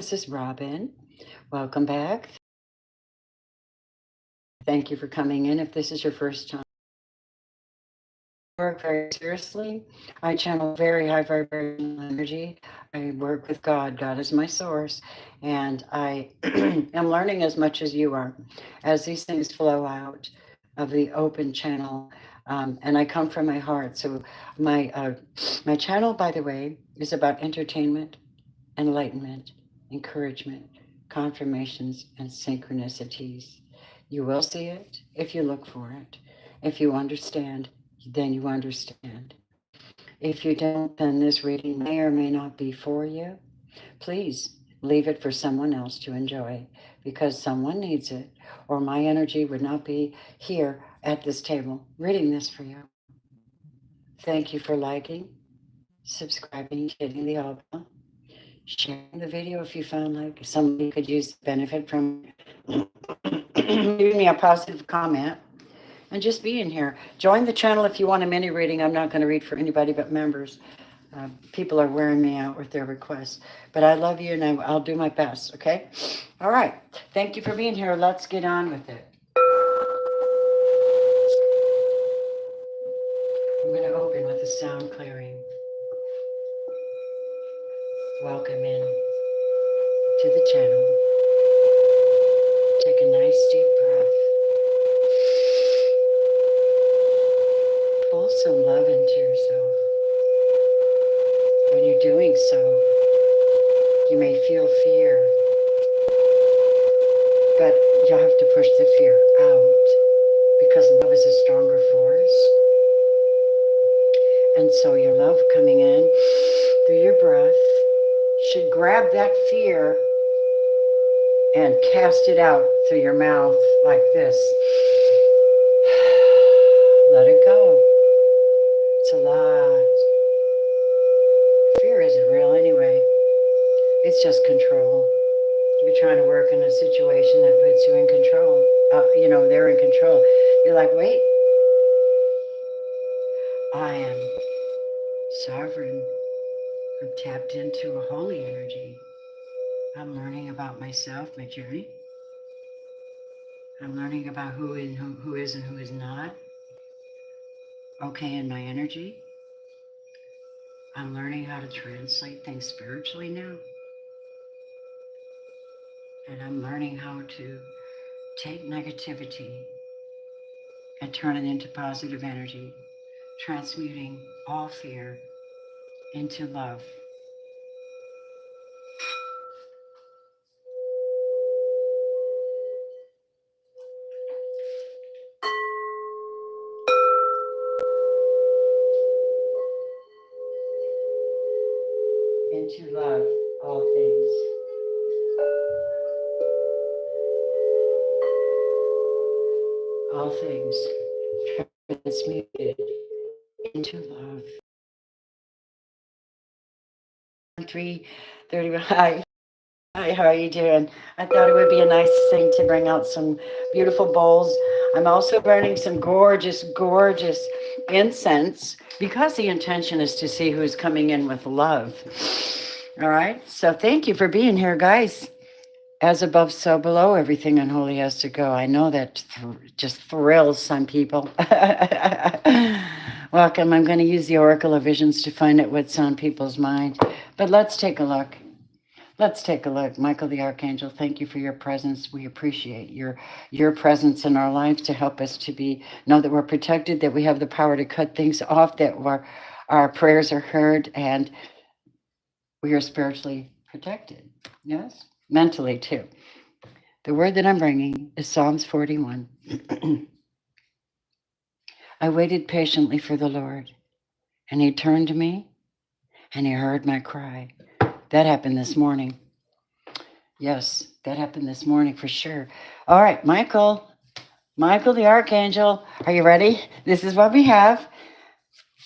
This is Robin. Welcome back. Thank you for coming in. If this is your first time, I work very seriously. I channel very high vibrational energy. I work with God. God is my source. And I am learning as much as you are as these things flow out of the open channel. And I come from my heart. So my channel, by the way, is about entertainment, enlightenment, encouragement, confirmations, and synchronicities. You will see it if you look for it. If you understand, then you understand. If you don't, then this reading may or may not be for you. Please leave it for someone else to enjoy because someone needs it, or my energy would not be here at this table reading this for you. Thank you for liking, subscribing, hitting the all bell, sharing the video if you found like somebody could use benefit from giving me a positive comment and just being here. Join the channel if you want a mini reading. I'm not going to read for anybody but members. People are wearing me out with their requests, but I love you and I'll do my best. Okay. All right. Thank you for being here. Let's get on with it. I'm going to open with a sound clearing. Welcome in to the channel. Take a nice deep breath. Pull some love into yourself. When you're doing so, you may feel fear, but you'll have to push the fear out because love is a stronger force. And so your love coming in through your breath should grab that fear and cast it out through your mouth like this. Let it go. It's a lot. Fear isn't real anyway. It's just control. You're trying to work in a situation that puts you in control. They're in control. You're like, wait, I am sovereign. I'm tapped into a holy energy. I'm learning about myself, my journey. I'm learning about who is and who is not okay in my energy. I'm learning how to translate things spiritually now. And I'm learning how to take negativity and turn it into positive energy, transmuting all fear into love. Into love all things. All things transmuted into love. 3:30. Hi, how are you doing? I thought it would be a nice thing to bring out some beautiful bowls. I'm also burning some gorgeous, gorgeous incense because the intention is to see who's coming in with love. All right. So thank you for being here, guys. As above, so below, everything unholy has to go. I know that just thrills some people. Welcome. I'm going to use the Oracle of Visions to find out what's on people's mind. But let's take a look. Let's take a look. Michael the Archangel, thank you for your presence. We appreciate your presence in our lives to help us to know that we're protected, that we have the power to cut things off, that our prayers are heard, and we are spiritually protected. Yes? Mentally, too. The word that I'm bringing is Psalms 41. I waited patiently for the Lord, and he turned to me, and he heard my cry. That happened this morning. Yes, that happened this morning for sure. All right, Michael the Archangel, are you ready? This is what we have.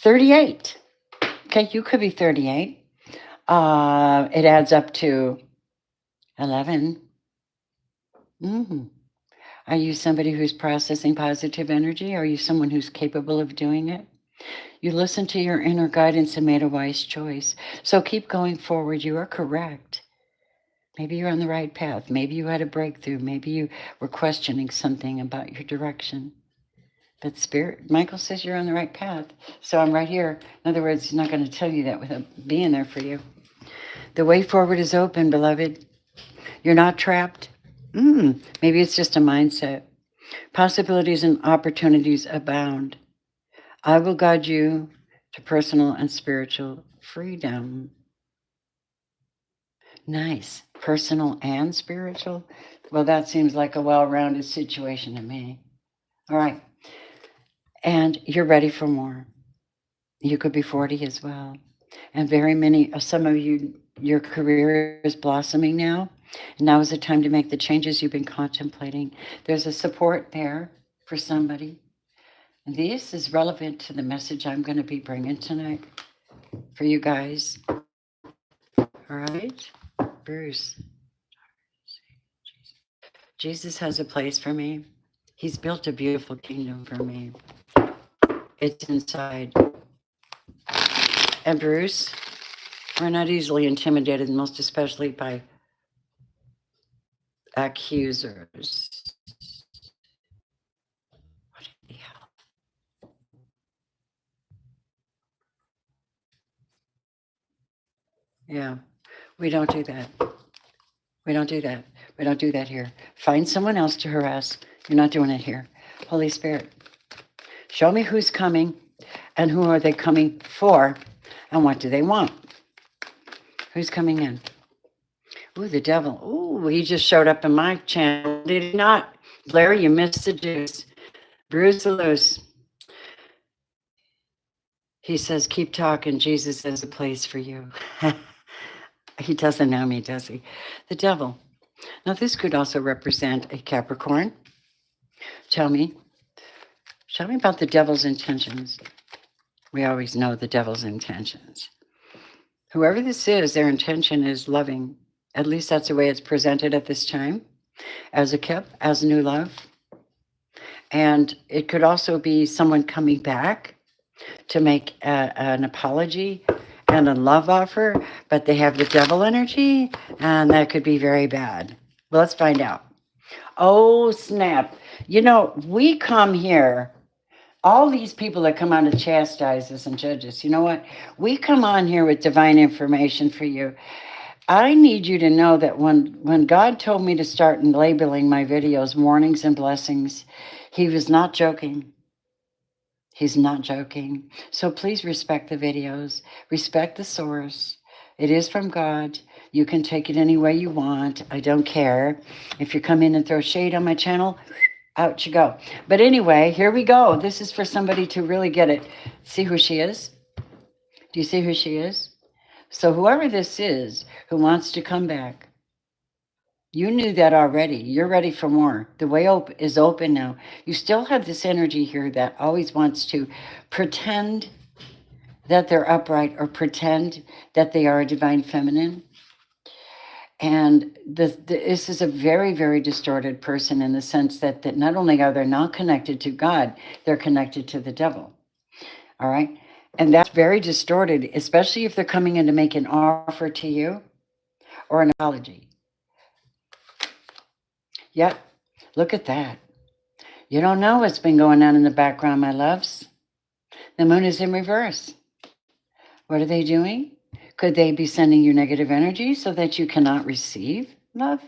38. Okay, you could be 38. It adds up to 11. Are you somebody who's processing positive energy? Are you someone who's capable of doing it? You listened to your inner guidance and made a wise choice. So keep going forward. You are correct. Maybe you're on the right path. Maybe you had a breakthrough. Maybe you were questioning something about your direction. But Spirit, Michael says you're on the right path. So I'm right here. In other words, he's not going to tell you that without being there for you. The way forward is open, beloved. You're not trapped. Maybe it's just a mindset. Possibilities and opportunities abound. I will guide you to personal and spiritual freedom. Nice. Personal and spiritual? Well, that seems like a well-rounded situation to me. All right. And you're ready for more. You could be 40 as well. And very many, some of you, your career is blossoming now. And now is the time to make the changes you've been contemplating. There's a support there for somebody. And this is relevant to the message I'm going to be bringing tonight for you guys. All right? Bruce. Jesus has a place for me. He's built a beautiful kingdom for me. It's inside. And Bruce, we're not easily intimidated, most especially by accusers. What the hell? Yeah, we don't do that. We don't do that. We don't do that here. Find someone else to harass. You're not doing it here. Holy Spirit, show me who's coming and who are they coming for and what do they want? Who's coming in? Ooh, the devil. Ooh, he just showed up in my channel. Did he not? Blair, you missed the juice. Bruce loose. He says, keep talking. Jesus has a place for you. He doesn't know me, does he? The devil. Now, this could also represent a Capricorn. Tell me about the devil's intentions. We always know the devil's intentions. Whoever this is, their intention is loving. At least that's the way it's presented at this time, as a kip, as new love. And it could also be someone coming back to make an apology and a love offer, but they have the devil energy, and that could be very bad. Well, let's find out. Oh, snap. You know, we come here, all these people that come on to chastise us and judge us, you know what? We come on here with divine information for you. I need you to know that when God told me to start labeling my videos warnings and blessings, he was not joking. He's not joking. So please respect the videos. Respect the source. It is from God. You can take it any way you want. I don't care. If you come in and throw shade on my channel, out you go. But anyway, here we go. This is for somebody to really get it. See who she is? Do you see who she is? So whoever this is who wants to come back, you knew that already. You're ready for more. The way is open now. You still have this energy here that always wants to pretend that they're upright or pretend that they are a divine feminine. And this is a very, very distorted person in the sense that not only are they not connected to God, they're connected to the devil. All right? And that's very distorted, especially if they're coming in to make an offer to you or an apology. Yep, look at that. You don't know what's been going on in the background, my loves. The moon is in reverse. What are they doing? Could they be sending you negative energy so that you cannot receive love?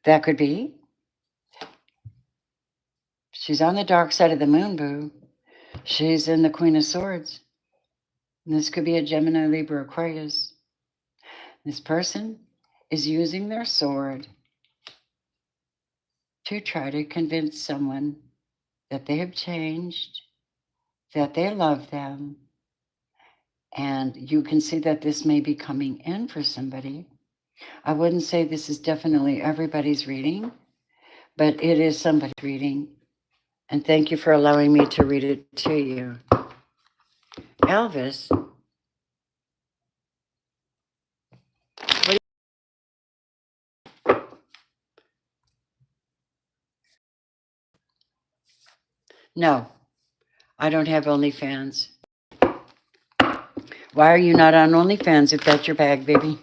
That could be. She's on the dark side of the moon, boo. She's in the Queen of Swords. And this could be a Gemini, Libra, Aquarius. This person is using their sword to try to convince someone that they have changed, that they love them. And you can see that this may be coming in for somebody. I wouldn't say this is definitely everybody's reading, but it is somebody's reading. And thank you for allowing me to read it to you. Elvis. No, I don't have OnlyFans. Why are you not on OnlyFans if that's your bag, baby?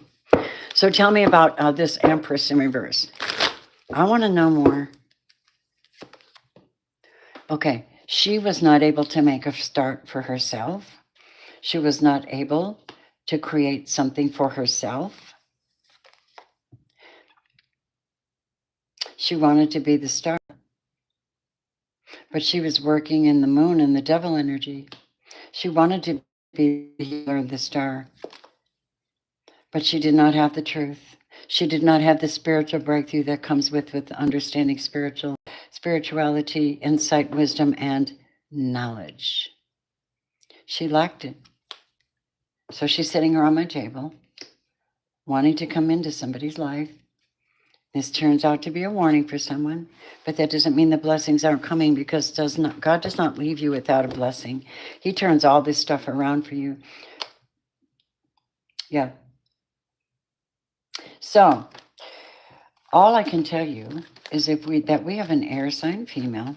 So tell me about this Empress in reverse. I want to know more. Okay, she was not able to make a start for herself. She was not able to create something for herself. She wanted to be the star, but she was working in the moon and the devil energy. She wanted to be the healer, the star, but she did not have the truth. She did not have the spiritual breakthrough that comes with understanding spirituality, insight, wisdom, and knowledge. She lacked it. So she's sitting around my table, wanting to come into somebody's life. This turns out to be a warning for someone, but that doesn't mean the blessings aren't coming, because God does not leave you without a blessing. He turns all this stuff around for you. Yeah. So all I can tell you is that we have an air sign female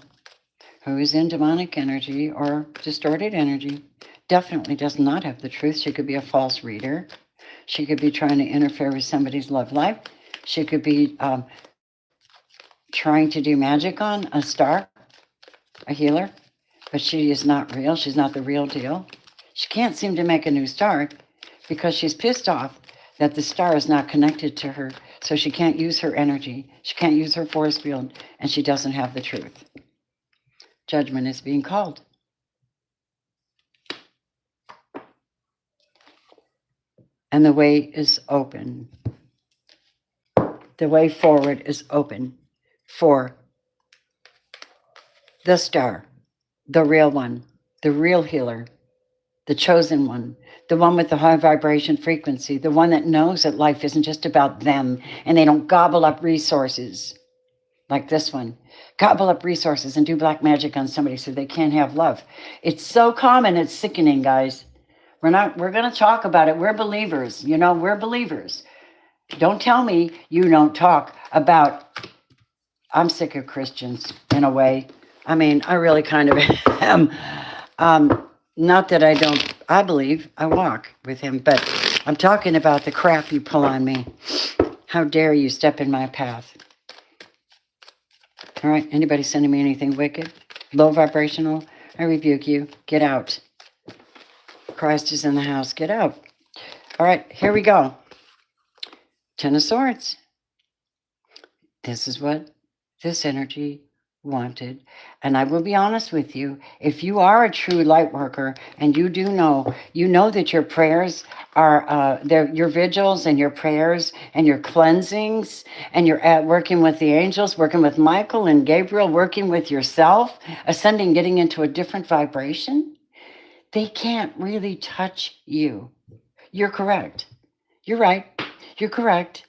who is in demonic energy or distorted energy, definitely does not have the truth. She could be a false reader. She could be trying to interfere with somebody's love life. She could be trying to do magic on a star, a healer, but she is not real. She's not the real deal. She can't seem to make a new start because she's pissed off that the star is not connected to her, so she can't use her energy. She can't use her force field, and she doesn't have the truth. Judgment is being called. And the way is open. The way forward is open for the star, the real one, the real healer, the chosen one, the one with the high vibration frequency, the one that knows that life isn't just about them and they don't gobble up resources like this one. Gobble up resources and do black magic on somebody so they can't have love. It's so common, it's sickening, guys. We're going to talk about it. We're believers. We're believers. Don't tell me you don't talk about, I'm sick of Christians in a way. I mean, I really kind of am. Not that I don't, I believe, I walk with him, but I'm talking about the crap you pull on me. How dare you step in my path? All right, anybody sending me anything wicked, low vibrational, I rebuke you. Get out. Christ is in the house. Get out. All right, here we go. Ten of Swords. This is what this energy wanted. And I will be honest with you, if you are a true light worker and you know that your prayers are, your vigils and your prayers and your cleansings, and you're working with the angels, working with Michael and Gabriel, working with yourself, ascending, getting into a different vibration, they can't really touch you. You're correct. You're right. You're correct.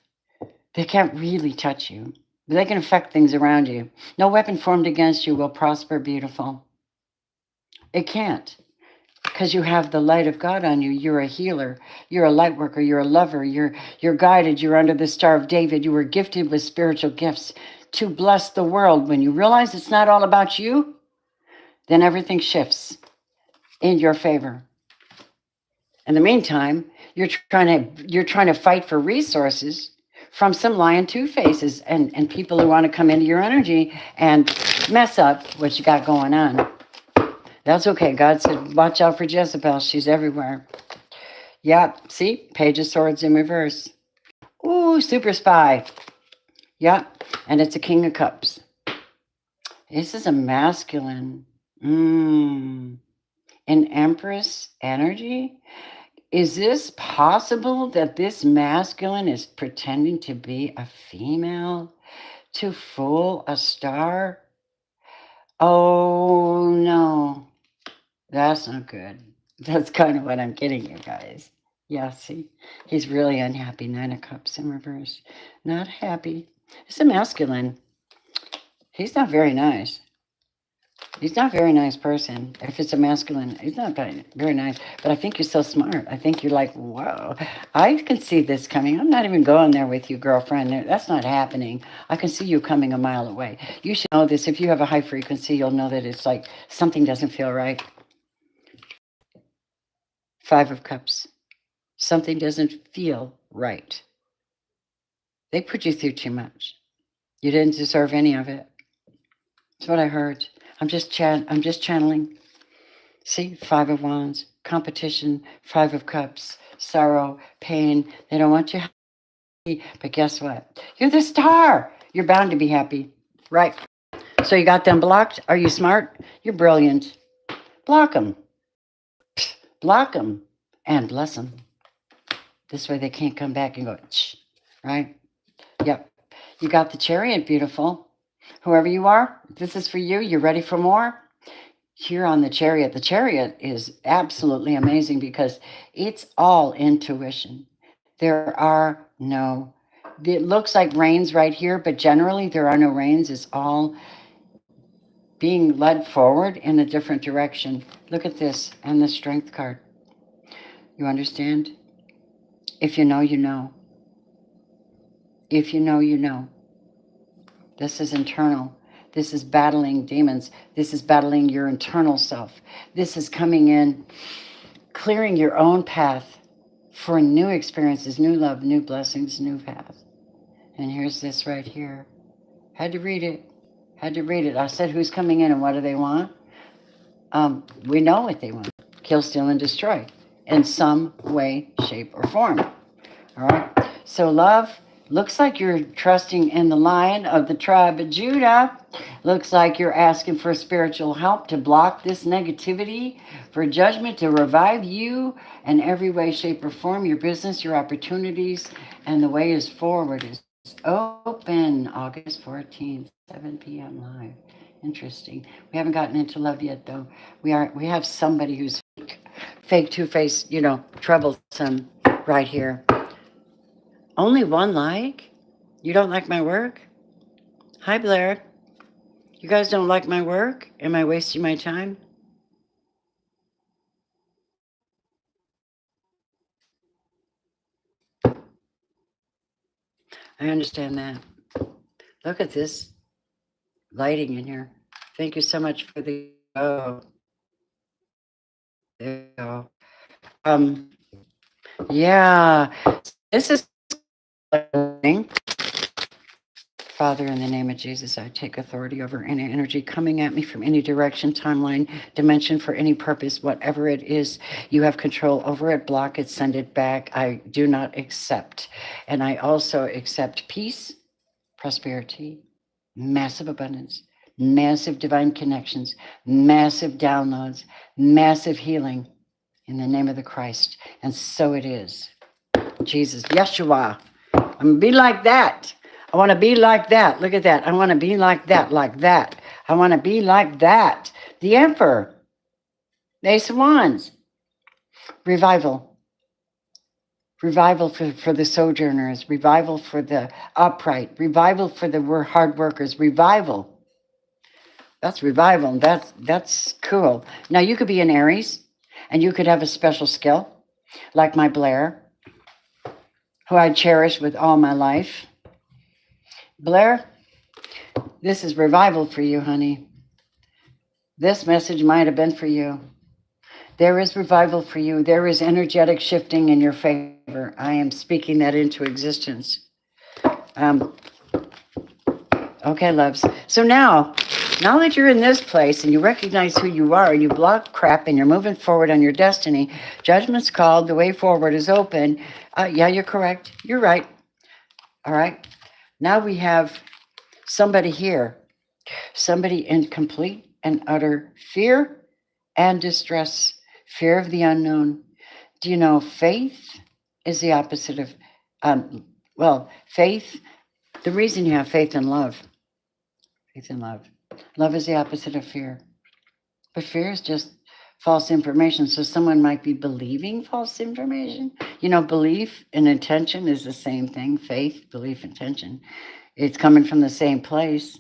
They can't really touch you. But they can affect things around you. No weapon formed against you will prosper, beautiful. It can't. Because you have the light of God on you. You're a healer. You're a light worker. You're a lover. You're guided. You're under the Star of David. You were gifted with spiritual gifts to bless the world. When you realize it's not all about you, then everything shifts in your favor. In the meantime, you're trying to fight for resources from some lying two-faces and people who want to come into your energy and mess up what you got going on. That's okay. God said, watch out for Jezebel. She's everywhere. Yep. See? Page of Swords in reverse. Ooh, super spy. Yep. And it's a King of Cups. This is a masculine. An Empress energy. Is this possible that this masculine is pretending to be a female to fool a star? Oh, no. That's not good. That's kind of what I'm getting, you guys. Yeah, see? He's really unhappy. 9 of Cups in reverse. Not happy. It's a masculine. He's not very nice. He's not a very nice person. If it's a masculine, he's not very nice. But I think you're so smart. I think you're like, whoa, I can see this coming. I'm not even going there with you, girlfriend. That's not happening. I can see you coming a mile away. You should know this. If you have a high frequency, you'll know that it's like something doesn't feel right. 5 of Cups. Something doesn't feel right. They put you through too much. You didn't deserve any of it. That's what I heard. I'm just channeling. See, Five of Wands, competition, Five of Cups, sorrow, pain. They don't want you happy, but guess what? You're the star. You're bound to be happy, right? So you got them blocked. Are you smart? You're brilliant. Block them. Block them and bless them. This way they can't come back and go, shh, right? Yep. You got the Chariot, beautiful. Whoever you are, this is for you. You're ready for more? Here on the Chariot is absolutely amazing because it's all intuition. There are no, it looks like rains right here, but generally there are no rains. It's all being led forward in a different direction. Look at this and the Strength card. You understand? If you know, you know. If you know, you know. This is internal. This is battling demons. This is battling your internal self. This is coming in, clearing your own path for new experiences, new love, new blessings, new path. And here's this right here. Had to read it. Had to read it. I said, who's coming in and what do they want? We know what they want. Kill, steal, and destroy in some way, shape, or form. All right? So love, looks like you're trusting in the Lion of the tribe of Judah. Looks like you're asking for spiritual help to block this negativity, for judgment to revive you in every way, shape, or form, your business, your opportunities, and the way is forward is open. August 14th, 7 p.m. live. Interesting. We haven't gotten into love yet, though. We have somebody who's fake two-faced, troublesome right here. Only one like? You don't like my work? Hi, Blair. You guys don't like my work? Am I wasting my time? I understand that. Look at this lighting in here. Thank you so much for the... Oh, there you go. Yeah. This is... Father, in the name of Jesus, I take authority over any energy coming at me from any direction, timeline, dimension, for any purpose, whatever it is. You have control over it. Block it, send it back. I do not accept. And I also accept peace, prosperity, massive abundance, massive divine connections, massive downloads, massive healing in the name of the Christ. And so it is. Jesus, Yeshua, I'm going to be like that. I want to be like that. Look at that. I want to be like that, like that. I want to be like that. The Emperor. The Ace of Wands. Revival. Revival for the sojourners. Revival for the upright. Revival for the hard workers. Revival. That's revival. That's cool. Now, you could be an Aries, and you could have a special skill, like my Blair, who I cherish with all my life. Blair, this is revival for you, honey. This message might have been for you. There is revival for you. There is energetic shifting in your favor. I am speaking that into existence. Okay, loves. So now that you're in this place and you recognize who you are and you block crap and you're moving forward on your destiny, judgment's called, the way forward is open. Yeah, you're correct. You're right. All right. Now we have somebody here, somebody in complete and utter fear and distress, fear of the unknown. Do you know faith is the opposite of, faith, the reason you have faith and love is the opposite of fear. But fear is just false information. So someone might be believing false information. Belief and intention is the same thing. Faith, belief, intention. It's coming from the same place.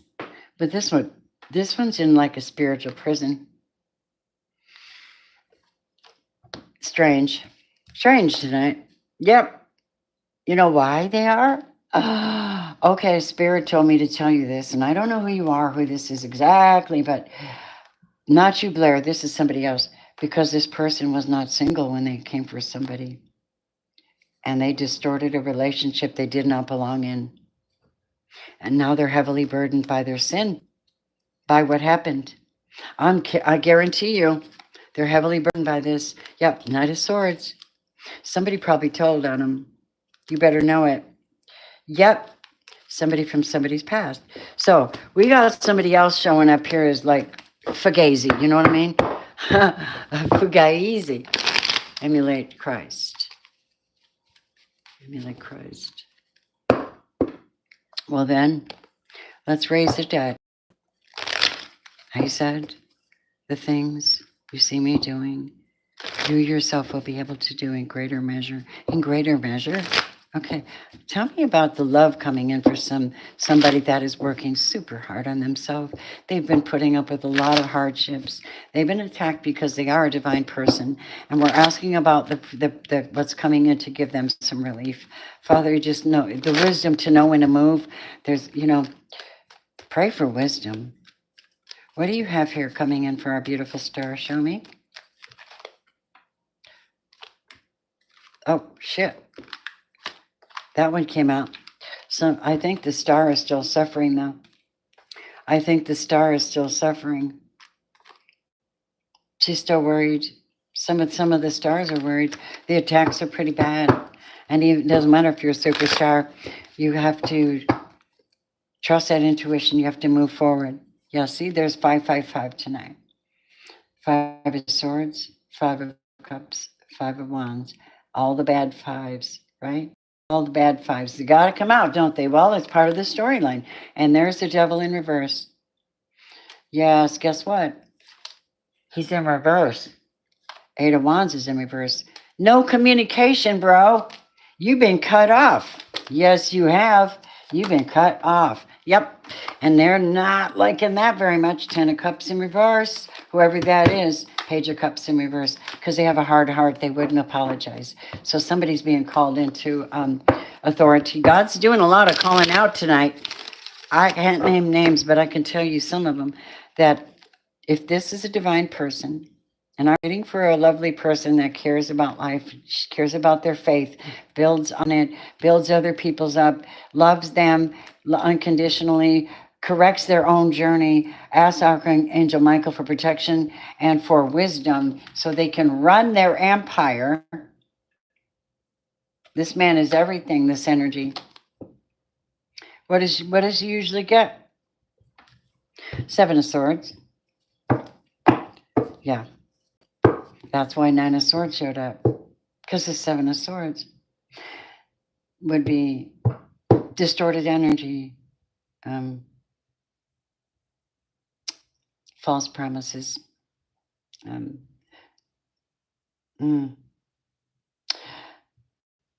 But this one's in like a spiritual prison. Strange tonight. Yep. You know why they are? Okay, Spirit told me to tell you this, and I don't know who you are, who this is exactly, but not you, Blair. This is somebody else, because this person was not single when they came for somebody, and they distorted a relationship they did not belong in. And now they're heavily burdened by their sin, by what happened. I guarantee you, they're heavily burdened by this. Yep, Knight of Swords. Somebody probably told on them. You better know it. Yep, somebody from somebody's past. So we got somebody else showing up here as like Fugazi. You know what I mean? Fugazi. Emulate Christ. Emulate Christ. Well then, let's raise the dead. I said, the things you see me doing, you yourself will be able to do in greater measure. In greater measure? Okay. Tell me about the love coming in for somebody that is working super hard on themselves. They've been putting up with a lot of hardships. They've been attacked because they are a divine person. And we're asking about the what's coming in to give them some relief. Father, you just know the wisdom to know when to move. There's, pray for wisdom. What do you have here coming in for our beautiful star? Show me. Oh, shit. That one came out. So I think the star is still suffering, though. I think the star is still suffering. She's still worried. Some of the stars are worried. The attacks are pretty bad. And it doesn't matter if you're a superstar. You have to trust that intuition. You have to move forward. Yeah, see, there's 555 tonight. 5 of Swords, 5 of Cups, 5 of Wands. All the bad fives, right? All the bad fives. They got to come out, don't they? Well, it's part of the storyline. And there's the devil in reverse. Yes, guess what? He's in reverse. 8 of Wands is in reverse. No communication, bro. You've been cut off. Yes, you have. You've been cut off. Yep. And they're not liking that very much. 10 of Cups in reverse. Whoever that is, Page of Cups in reverse. Because they have a hard heart. They wouldn't apologize. So somebody's being called into authority. God's doing a lot of calling out tonight. I can't name names, but I can tell you some of them. That if this is a divine person, and I'm waiting for a lovely person that cares about life, cares about their faith, builds on it, builds other people's up, loves them unconditionally, corrects their own journey, asks Archangel Michael for protection and for wisdom so they can run their empire. This man is everything, this energy. What does he usually get? 7 of Swords. Yeah. That's why 9 of Swords showed up. Because the 7 of Swords would be distorted energy, false promises.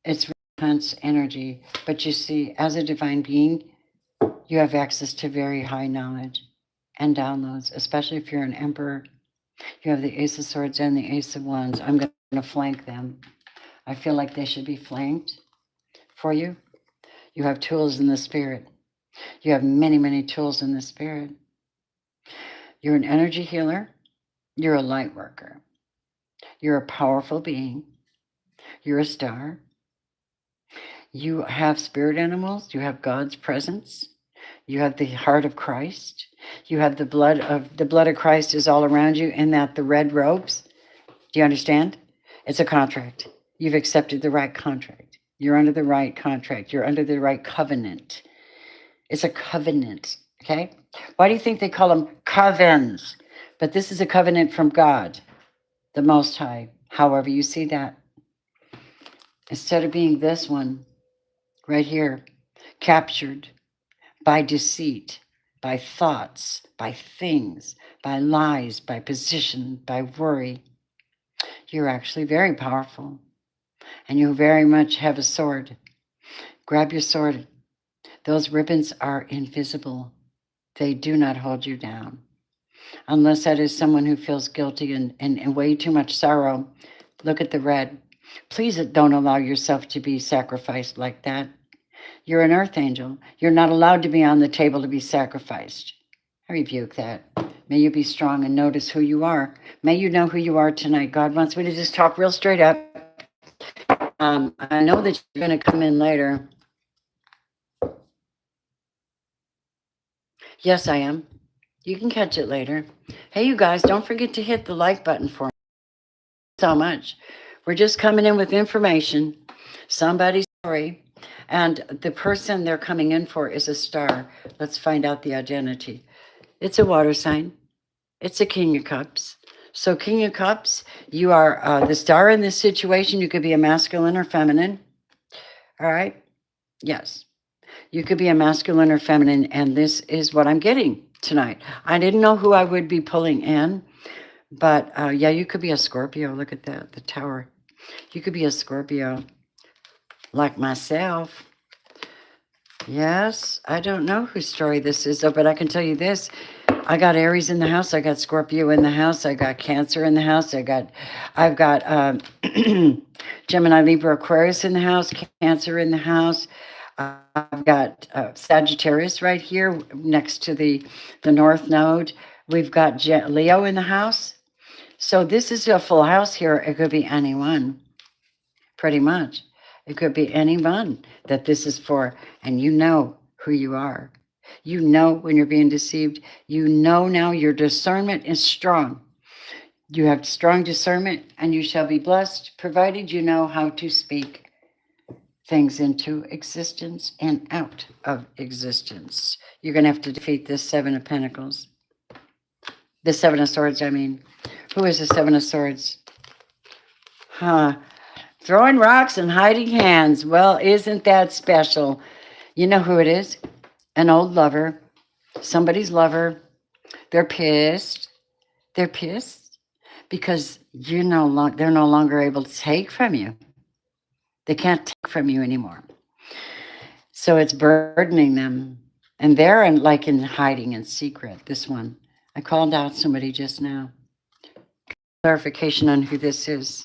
It's intense energy. But you see, as a divine being, you have access to very high knowledge and downloads, especially if you're an emperor. You have the Ace of Swords and the Ace of Wands. I'm going to flank them. I feel like they should be flanked for you. You have tools in the spirit. You have many, many tools in the spirit. You're an energy healer. You're a light worker. You're a powerful being. You're a star. You have spirit animals. You have God's presence. You have the heart of Christ. You have the blood of Christ is all around you, and that the red robes. Do you understand? It's a contract. You've accepted the right contract. You're under the right contract. You're under the right covenant. It's a covenant, okay? Why do you think they call them covens? But this is a covenant from God, the Most High. However you see that. Instead of being this one right here, captured by deceit, by thoughts, by things, by lies, by position, by worry, you're actually very powerful. And you very much have a sword. Grab your sword. Those ribbons are invisible. They do not hold you down. Unless that is someone who feels guilty and way too much sorrow. Look at the red. Please don't allow yourself to be sacrificed like that. You're an earth angel. You're not allowed to be on the table to be sacrificed. I rebuke that. May you be strong and notice who you are. May you know who you are tonight. God wants me to just talk real straight up. I know that you're going to come in later. Yes, I am. You can catch it later. Hey, you guys, don't forget to hit the like button for me so much. We're just coming in with information, somebody's story, and the person they're coming in for is a star. Let's find out the identity. It's a water sign. It's a King of Cups. So, King of Cups, you are the star in this situation. You could be a masculine or feminine. All right? Yes. You could be a masculine or feminine, and this is what I'm getting tonight. I didn't know who I would be pulling in, but yeah, you could be a Scorpio. Look at that, the tower. You could be a Scorpio like myself. Yes, I don't know whose story this is, though, but I can tell you this. I got Aries in the house. I got Scorpio in the house. I got Cancer in the house. I've got Gemini, Libra, Aquarius in the house. Cancer in the house. I've got Sagittarius right here next to the North Node. We've got Leo in the house. So this is a full house here. It could be anyone, pretty much. It could be anyone that this is for, and you know who you are. You know when you're being deceived. You know now your discernment is strong. You have strong discernment, and you shall be blessed, provided you know how to speak things into existence and out of existence. You're going to have to defeat this Seven of Pentacles. The Seven of Swords, I mean. Who is the Seven of Swords? Huh. Throwing rocks and hiding hands. Well, isn't that special? You know who it is? An old lover. Somebody's lover. They're pissed. They're pissed because they're no longer able to take from you. They can't take from you anymore. So it's burdening them. And they're in hiding in secret, this one. I called out somebody just now. Clarification on who this is.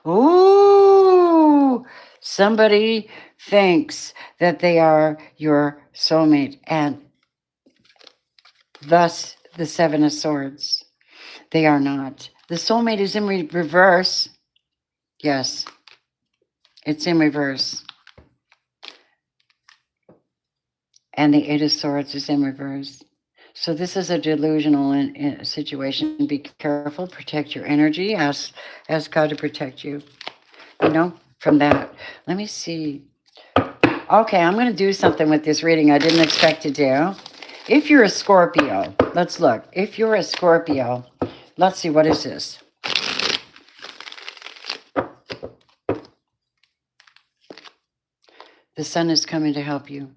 Ooh, somebody thinks that they are your soulmate, and thus the Seven of Swords. They are not. The soulmate is in reverse. Yes, it's in reverse. And the Eight of Swords is in reverse. So this is a delusional situation. Be careful. Protect your energy. Ask God to protect you. From that. Let me see. Okay, I'm going to do something with this reading I didn't expect to do. If you're a Scorpio, let's look. If you're a Scorpio, let's see, what is this? The sun is coming to help you.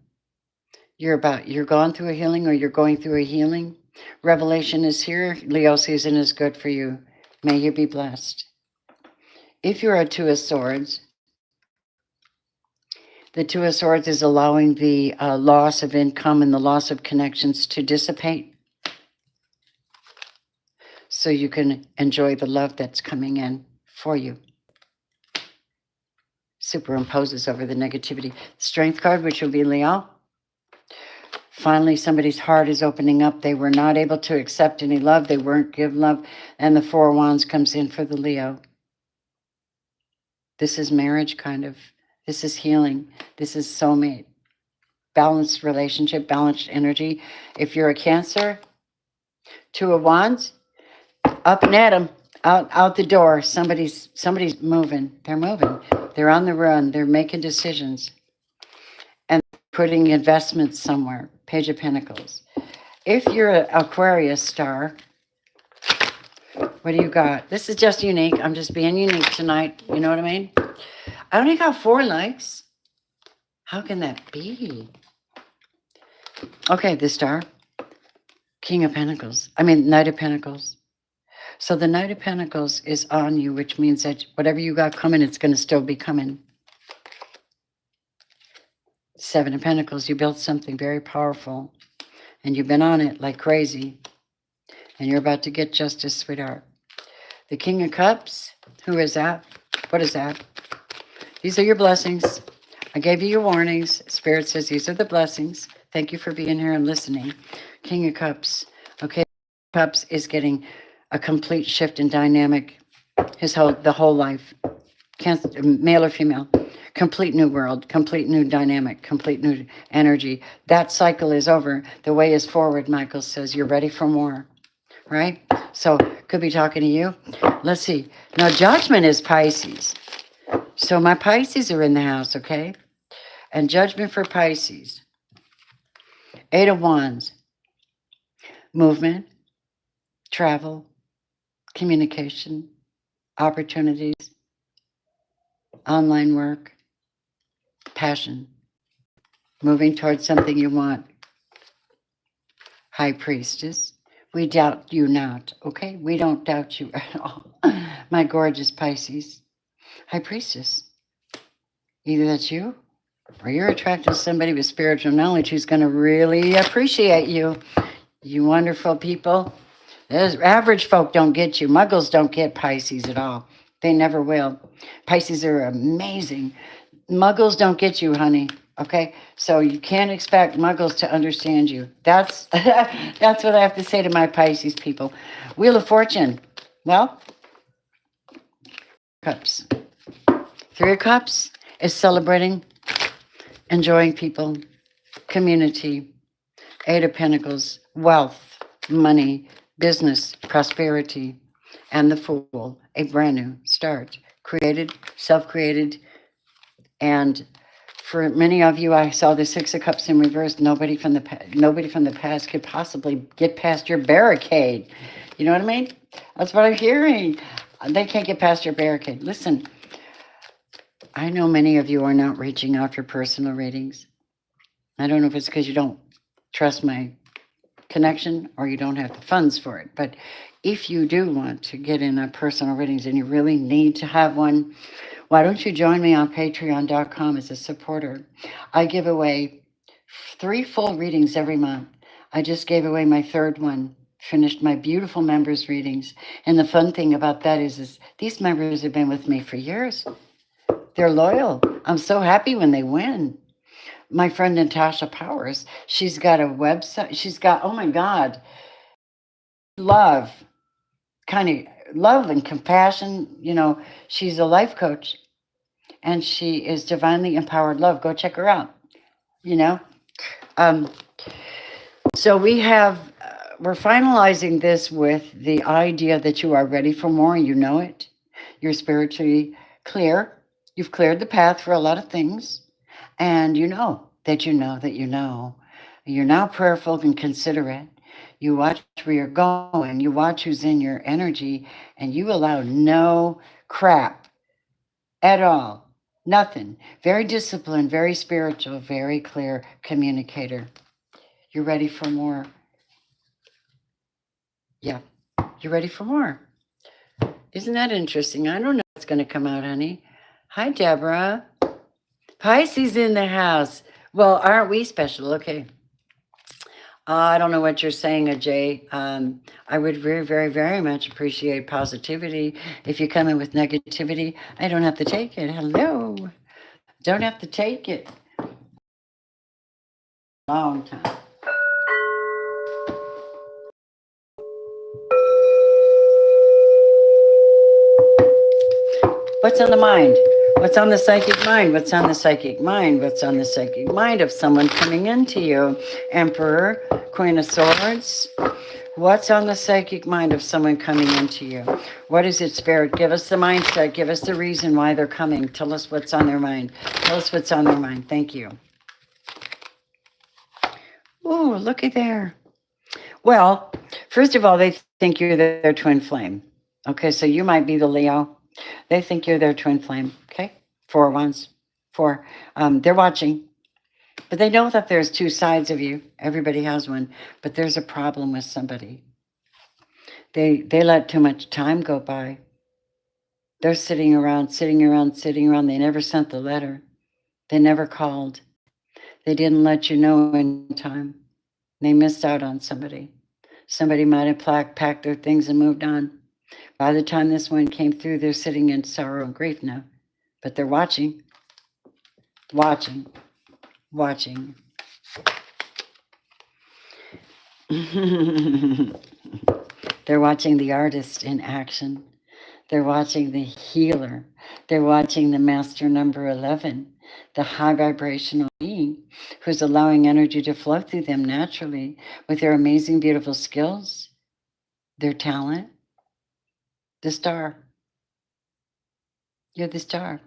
You're gone through a healing, or you're going through a healing. Revelation is here. Leo season is good for you. May you be blessed. If you're a Two of Swords, the Two of Swords is allowing the loss of income and the loss of connections to dissipate, so you can enjoy the love that's coming in for you. Superimposes over the negativity. Strength card, which will be Leo. Finally, somebody's heart is opening up. They were not able to accept any love. They weren't given love. And the Four of Wands comes in for the Leo. This is marriage, kind of. This is healing. This is soulmate. Balanced relationship, balanced energy. If you're a Cancer, Two of Wands, up and at them. Out the door. Somebody's moving. They're moving. They're on the run. They're making decisions. And putting investments somewhere. Page of Pentacles. If you're an Aquarius star, what do you got? This is just unique. I'm just being unique tonight. You know what I mean? I only got 4 likes. How can that be? Okay, the star. King of Pentacles. Knight of Pentacles. So the Knight of Pentacles is on you, which means that whatever you got coming, it's going to still be coming. Seven of Pentacles. You built something very powerful, and you've been on it like crazy, and you're about to get justice, sweetheart. The King of Cups. Who is that? What is that? These are your blessings. I gave you your warnings. Spirit says these are the blessings. Thank you for being here and listening. King of Cups. Okay, Cups is getting a complete shift in dynamic. The whole life. Male or female. Complete new world, complete new dynamic, complete new energy. That cycle is over. The way is forward, Michael says. You're ready for more, right? So could be talking to you. Let's see. Now, judgment is Pisces. So my Pisces are in the house, okay? And judgment for Pisces. 8 of Wands. Movement, travel, communication, opportunities, online work, passion, moving towards something you want. High Priestess, we doubt you not, okay? We don't doubt you at all. My gorgeous Pisces. High Priestess, either that's you or you're attracted to somebody with spiritual knowledge who's going to really appreciate you. You wonderful people. Those average folk don't get you. Muggles don't get Pisces at all. They never will. Pisces are amazing. Muggles don't get you, honey. Okay, so you can't expect Muggles to understand you. That's that's what I have to say to my Pisces people. Wheel of Fortune. Well, Cups. 3 of Cups is celebrating, enjoying people, community. 8 of Pentacles, wealth, money, business, prosperity, and the Fool, a brand new start. Created, self-created, and for many of you, I saw the 6 of Cups in reverse. Nobody from the past could possibly get past your barricade. You know what I mean? That's what I'm hearing. They can't get past your barricade. Listen, I know many of you are not reaching out for personal readings. I don't know if it's because you don't trust my connection or you don't have the funds for it. But if you do want to get in a personal readings and you really need to have one, why don't you join me on patreon.com as a supporter? I give away 3 full readings every month. I just gave away my 3rd one, finished my beautiful members readings. And the fun thing about that is these members have been with me for years. They're loyal. I'm so happy when they win. My friend Natasha Powers, she's got a website. She's got, oh my God, love and compassion. You know, she's a life coach and she is divinely empowered love. Go check her out, you know. So we're finalizing this with the idea that you are ready for more. You know it. You're spiritually clear. You've cleared the path for a lot of things. And you know that you know that you know. You're now prayerful and considerate. You watch where you're going. You watch who's in your energy. And you allow no crap at all. Nothing. Very disciplined, very spiritual, very clear communicator. You're ready for more. Yeah, you're ready for more. Isn't that interesting? I don't know what's going to come out, honey. Hi, Deborah. Pisces in the house. Well, aren't we special? Okay. I don't know what you're saying, Ajay. I would very, very, very much appreciate positivity. If you come in with negativity, I don't have to take it. Hello. Don't have to take it. Long time. What's on the mind? What's on the psychic mind? What's on the psychic mind? What's on the psychic mind of someone coming into you? Emperor, Queen of Swords. What's on the psychic mind of someone coming into you? What is it, Spirit? Give us the mindset. Give us the reason why they're coming. Tell us what's on their mind. Tell us what's on their mind. Thank you. Ooh, looky there. Well, first of all, they think you're their twin flame. Okay, so you might be the Leo. They think you're their twin flame. Okay, 4 ones. 4. They're watching. But they know that there's 2 sides of you. Everybody has one. But there's a problem with somebody. They let too much time go by. They're sitting around. They never sent the letter. They never called. They didn't let you know in time. They missed out on somebody. Somebody might have packed their things and moved on. By the time this one came through, they're sitting in sorrow and grief now. But they're watching. They're watching the artist in action. They're watching the healer. They're watching the master number 11. the high vibrational being who's allowing energy to flow through them naturally with their amazing, beautiful skills, their talent, the star. You're the star.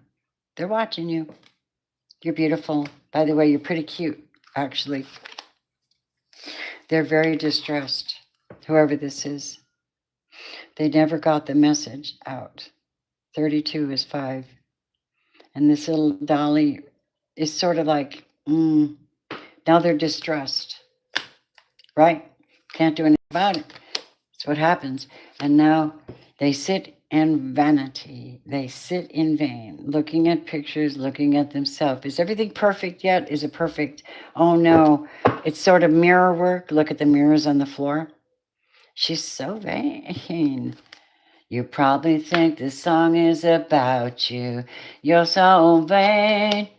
They're watching you. You're beautiful. By the way, you're pretty cute, actually. They're very distressed, whoever this is. They never got the message out. 32 is 5. And this little dolly is sort of like, now they're distressed, right? Can't do anything about it. That's what happens. And now they sit in vanity. They sit in vain, looking at pictures, looking at themselves. Is everything perfect yet? Is it perfect? Oh no. It's sort of mirror work. Look at the mirrors on the floor. She's so vain. You probably think this song is about you. You're so vain.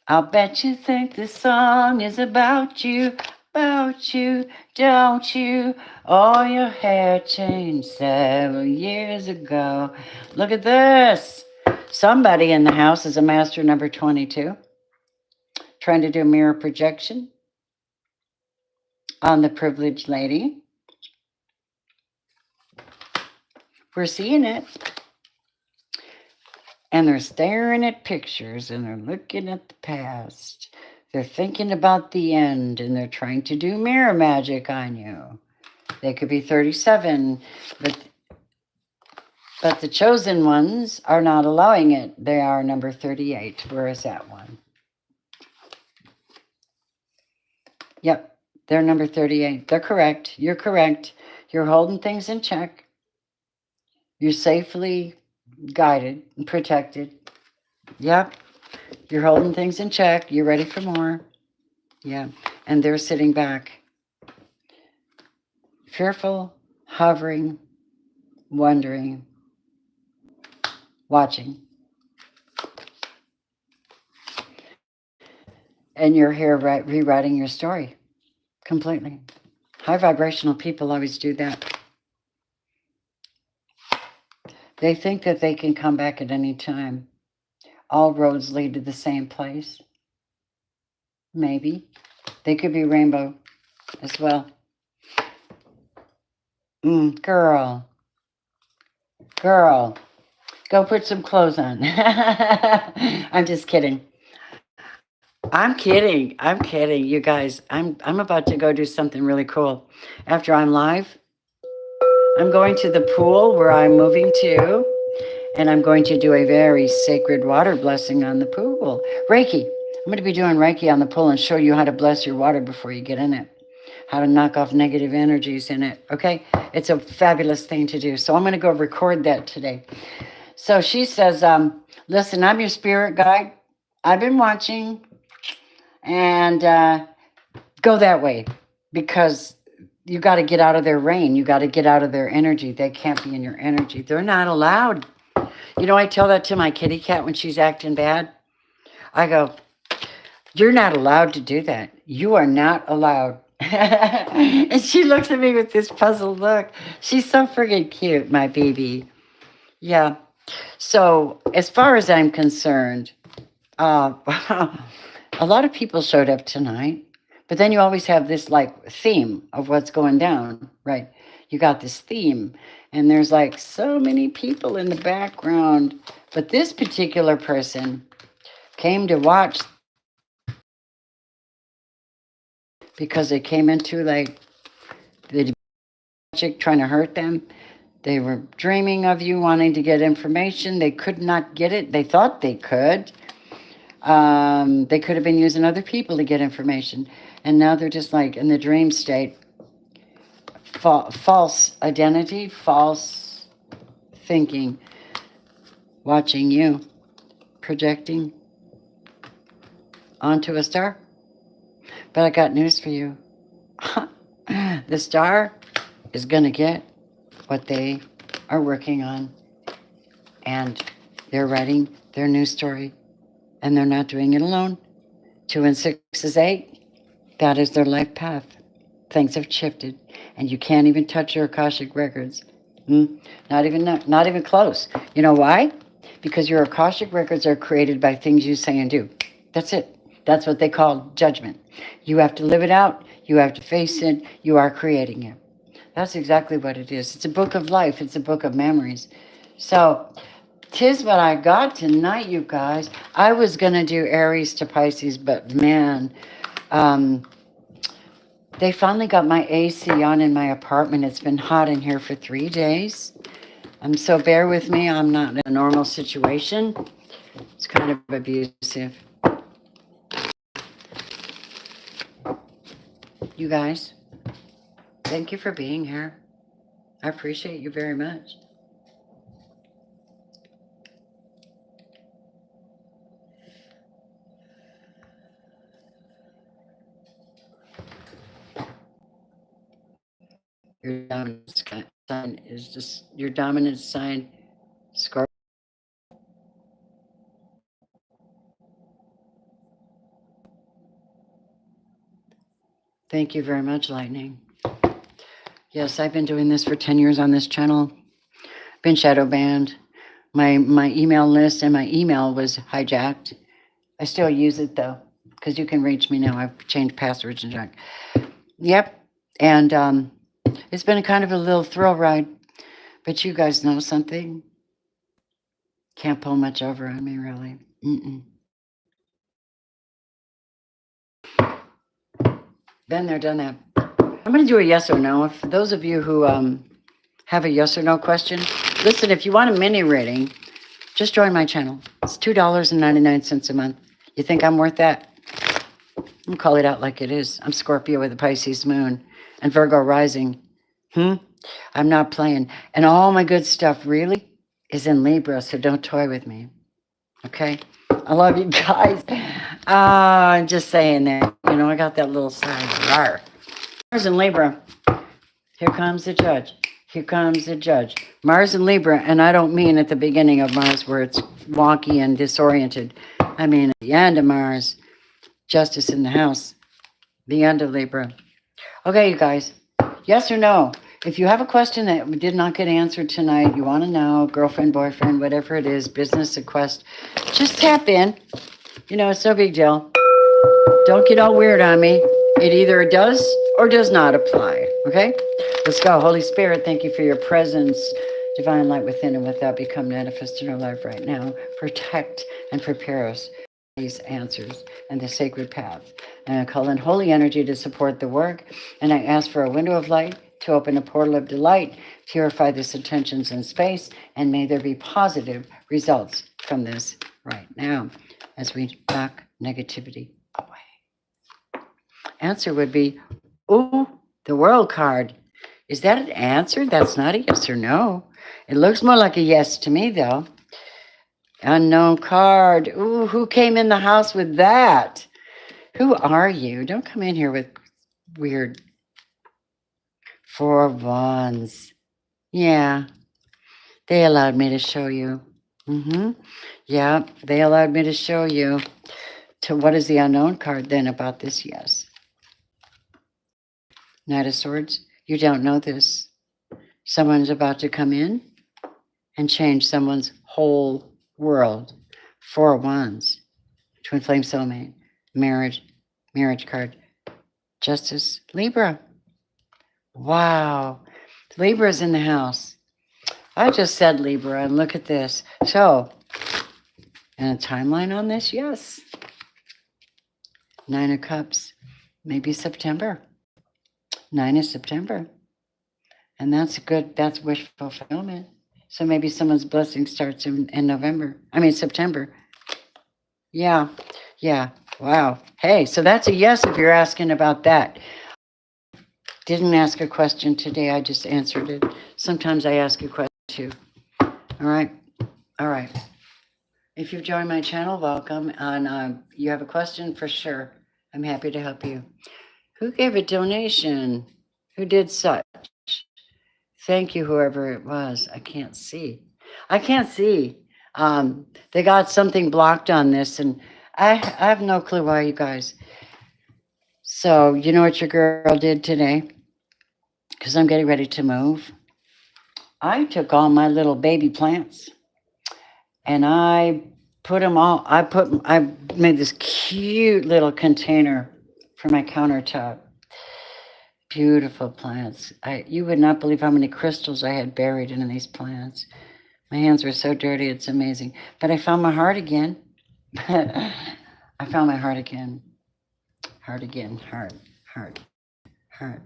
I'll bet you think this song is about you, don't you? Oh, your hair changed several years ago. Look at this. Somebody in the house is a master number 22, trying to do mirror projection on the privileged lady. We're seeing it. And they're staring at pictures and they're looking at the past. They're thinking about the end and they're trying to do mirror magic on you. They could be 37, but the chosen ones are not allowing it. They are number 38. Where is that one? Yep, they're number 38. They're correct. You're correct. You're holding things in check. You're safely guided and protected. Yep. You're holding things in check. You're ready for more. Yeah. And they're sitting back. Fearful, hovering, wondering, watching. And you're here rewriting your story completely. High vibrational people always do that. They think that they can come back at any time. All roads lead to the same place. Maybe. They could be rainbow as well. Girl, go put some clothes on. I'm just kidding. I'm kidding, you guys. I'm about to go do something really cool. After I'm live, I'm going to the pool where I'm moving to, and I'm going to do a very sacred water blessing on the pool. Reiki. I'm going to be doing Reiki on the pool and show you how to bless your water before you get in it. How to knock off negative energies in it, okay? It's a fabulous thing to do. So I'm going to go record that today. So she says, listen, I'm your spirit guide. I've been watching, and go that way because you got to get out of their reign. You got to get out of their energy. They can't be in your energy. They're not allowed. You know, I tell that to my kitty cat when she's acting bad. I go, you're not allowed to do that. You are not allowed. And she looks at me with this puzzled look. She's so friggin' cute, my baby. Yeah. So as far as I'm concerned, a lot of people showed up tonight, but then you always have this like theme of what's going down, right? You got this theme, and there's like so many people in the background, but this particular person came to watch because they came into like the magic trying to hurt them. They were dreaming of you, wanting to get information. They could not get it. They thought they could. They could have been using other people to get information. And now they're just like in the dream state. False identity, false thinking. Watching you. Projecting onto a star. But I got news for you. The star is going to get what they are working on. And they're writing their new story. And they're not doing it alone. 2 and 6 is 8. That is their life path. Things have shifted. And you can't even touch your Akashic records. Not even close. You know why? Because your Akashic records are created by things you say and do. That's it. That's what they call judgment. You have to live it out. You have to face it. You are creating it. That's exactly what it is. It's a book of life. It's a book of memories. So, 'tis what I got tonight, you guys. I was going to do Aries to Pisces, but man, um, they finally got my AC on in my apartment. It's been hot in here for 3 days. So bear with me. I'm not in a normal situation. It's kind of abusive. You guys, thank you for being here. I appreciate you very much. Your dominant sign is just your dominant sign, Scorpio. Thank you very much, Lightning. Yes, I've been doing this for 10 years on this channel. Been shadow banned. My email list and my email was hijacked. I still use it though, because you can reach me now. I've changed passwords and junk. Yep. And it's been a kind of a little thrill ride. But you guys know something? Can't pull much over on me, really. Been there, done that. I'm going to do a yes or no. For those of you who have a yes or no question, listen, if you want a mini reading, just join my channel. It's $2.99 a month. You think I'm worth that? I'm call it out like it is. I'm Scorpio with a Pisces moon and Virgo rising. I'm not playing. And all my good stuff really is in Libra, so don't toy with me. Okay? I love you guys. I'm just saying that. You know, I got that little side. Rawr. Mars and Libra. Here comes the judge. Here comes the judge. Mars and Libra, and I don't mean at the beginning of Mars where it's wonky and disoriented. I mean at the end of Mars. Justice in the house. The end of Libra. Okay, you guys. Yes or no? If you have a question that did not get answered tonight, you want to know, girlfriend, boyfriend, whatever it is, business, a quest, just tap in. You know, it's no big deal. Don't get all weird on me. It either does or does not apply. Okay? Let's go. Holy Spirit, thank you for your presence. Divine light within and without become manifest in our life right now. Protect and prepare us these answers and the sacred path. And I call in holy energy to support the work. And I ask for a window of light to open a portal of delight, purify this intentions in space, and may there be positive results from this right now as we knock negativity away. Answer would be, ooh, the world card. Is that an answer? That's not a yes or no. It looks more like a yes to me, though. Unknown card. Ooh, who came in the house with that? Who are you? Don't come in here with weird 4 of Wands. Yeah, they allowed me to show you. Yeah, they allowed me to show you. To what is the unknown card then about this? Yes. Knight of Swords. You don't know this. Someone's about to come in and change someone's whole world. 4 of Wands. Twin flame soulmate. Marriage card. Justice. Libra. Wow. Libra's in the house. I just said Libra, and look at this. So, and a timeline on this? Yes. 9 of Cups. Maybe September. 9 of September. And that's good. That's wish fulfillment. So maybe someone's blessing starts in September. Yeah. Wow. Hey, so that's a yes if you're asking about that. Didn't ask a question today. I just answered it. Sometimes I ask a question too. All right. If you've joined my channel, welcome. And you have a question, for sure, I'm happy to help you. Who gave a donation? Who did such? Thank you, whoever it was. I can't see. They got something blocked on this, and I have no clue why, you guys. So, you know what your girl did today? Because I'm getting ready to move. I took all my little baby plants and I put them all. I made this cute little container for my countertop. Beautiful plants. You would not believe how many crystals I had buried in these plants. My hands were so dirty, it's amazing. But I found my heart again. I found my heart again. Heart again. Heart. Heart. Heart.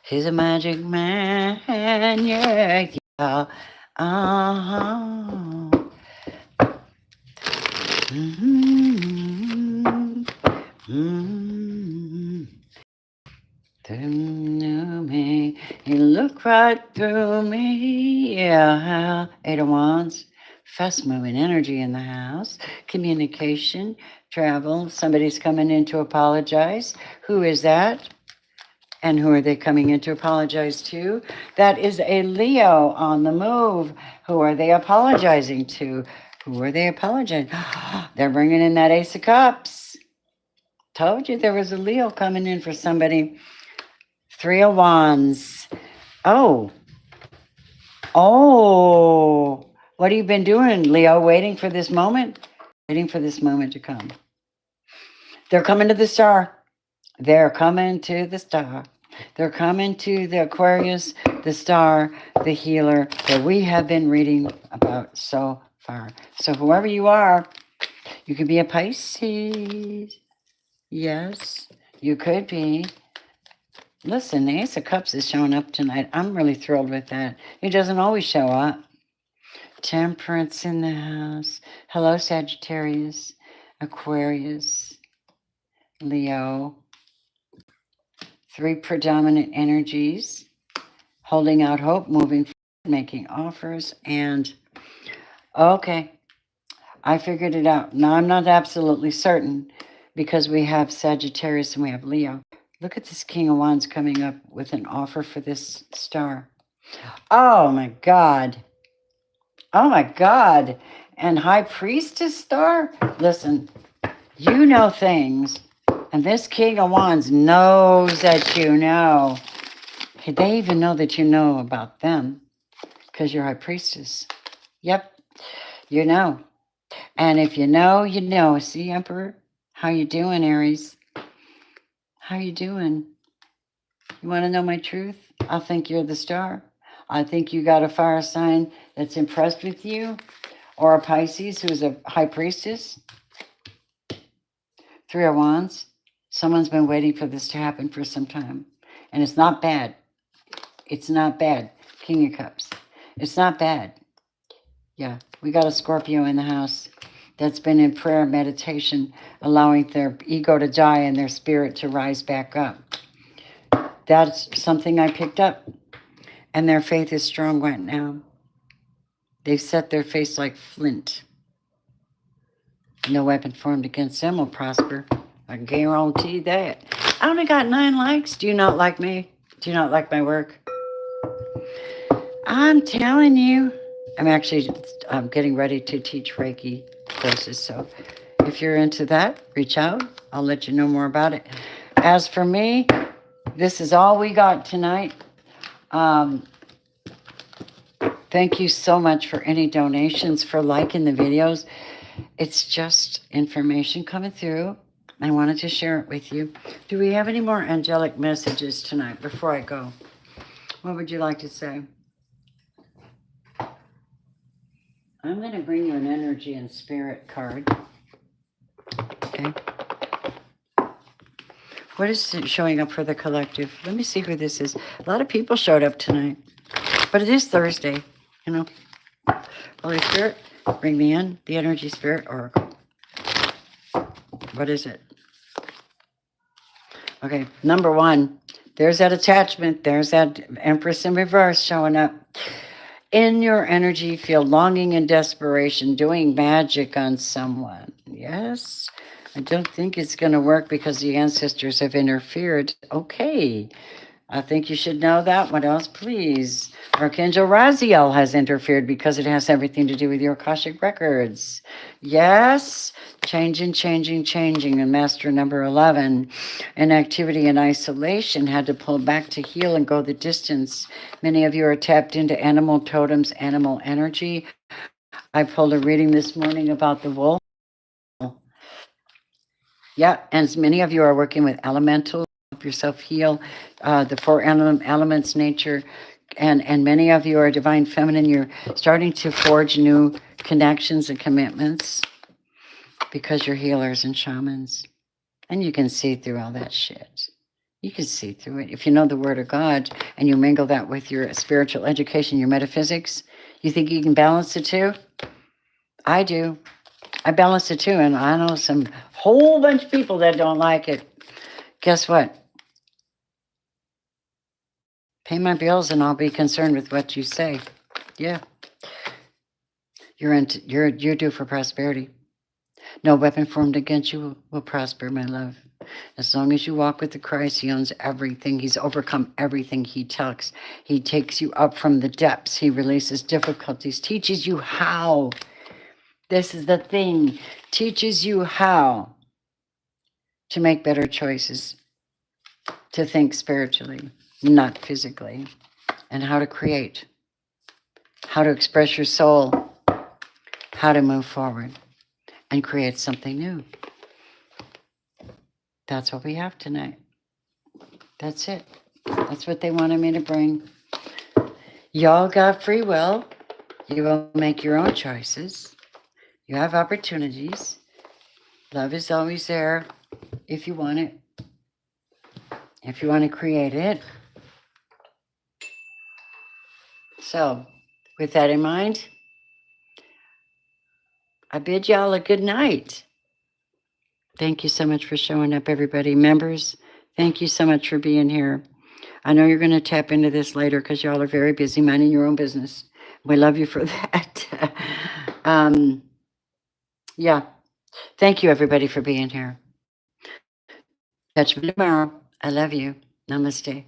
He's a magic man, yeah, yeah. Uh-huh. Mm-hmm. Mm-hmm. Through me, you look right through me, yeah. 8 of Wands, fast moving energy in the house, communication, travel. Somebody's coming in to apologize. Who is that? And who are they coming in to apologize to? That is a Leo on the move. Who are they apologizing to? Who are they apologizing? They're bringing in that Ace of Cups. Told you there was a Leo coming in for somebody. 3 of Wands. Oh. What have you been doing, Leo? Waiting for this moment? Waiting for this moment to come. They're coming to the star. They're coming to the star. They're coming to the Aquarius, the star, the healer that we have been reading about so far. So whoever you are, you could be a Pisces. Yes, you could be. Listen, the Ace of Cups is showing up tonight. I'm really thrilled with that. He doesn't always show up. Temperance in the house. Hello, Sagittarius, Aquarius, Leo. 3 predominant energies. Holding out hope, moving forward, making offers, and okay, I figured it out. Now, I'm not absolutely certain because we have Sagittarius and we have Leo. Look at this King of Wands coming up with an offer for this star. Oh, my God. Oh, my God. And High Priestess star? Listen, you know things, and this King of Wands knows that you know. They even know that you know about them because you're High Priestess. Yep, you know. And if you know, you know. See, Emperor? How you doing, Aries? How you doing? You want to know my truth? I think you're the star. I think you got a fire sign that's impressed with you, or a Pisces who's a High Priestess. 3 of Wands. Someone's been waiting for this to happen for some time. And it's not bad. It's not bad. King of Cups. It's not bad. Yeah, we got a Scorpio in the house that's been in prayer, meditation, allowing their ego to die and their spirit to rise back up. That's something I picked up. And their faith is strong right now. They've set their face like flint. No weapon formed against them will prosper. I guarantee that. I only got 9 likes. Do you not like me? Do you not like my work? I'm telling you. I'm getting ready to teach Reiki courses. So if you're into that, reach out. I'll let you know more about it. As for me, this is all we got tonight. Thank you so much for any donations, for liking the videos. It's just information coming through. I wanted to share it with you. Do we have any more angelic messages tonight before I go? What would you like to say? I'm going to bring you an energy and spirit card. Okay. What is showing up for the collective? Let me see who this is. A lot of people showed up tonight. But it is Thursday, you know. Holy Spirit, bring me in the energy spirit oracle. What is it? Okay, number 1. There's that attachment. There's that Empress in reverse showing up. In your energy, feel longing and desperation, doing magic on someone. Yes, I don't think it's going to work because the ancestors have interfered. Okay, I think you should know that. What else, please? Archangel Raziel has interfered because it has everything to do with your Akashic records. Yes, changing. And Master number 11, in activity and isolation, had to pull back to heal and go the distance. Many of you are tapped into animal totems, animal energy. I pulled a reading this morning about the wolf. Yeah, and as many of you are working with elemental, help yourself heal the four elements, nature, and many of you are divine feminine. You're starting to forge new connections and commitments because you're healers and shamans. And you can see through all that shit. You can see through it. If you know the Word of God and you mingle that with your spiritual education, your metaphysics, you think you can balance the two? I do. I balance the two, and I know some whole bunch of people that don't like it. Guess what? Pay my bills, and I'll be concerned with what you say. Yeah, you're due for prosperity. No weapon formed against you will prosper, my love. As long as you walk with the Christ, He owns everything. He's overcome everything. He takes you up from the depths. He releases difficulties, teaches you how. This is the thing. Teaches you how to make better choices, to think spiritually, not physically, and how to create, how to express your soul, how to move forward and create something new. That's what we have tonight. That's it. That's what they wanted me to bring. Y'all got free will. You will make your own choices. You have opportunities. Love is always there if you want it. If you want to create it. So, with that in mind, I bid y'all a good night. Thank you so much for showing up, everybody. Members, thank you so much for being here. I know you're going to tap into this later because y'all are very busy minding your own business. We love you for that. Yeah. Thank you, everybody, for being here. Catch me tomorrow. I love you. Namaste.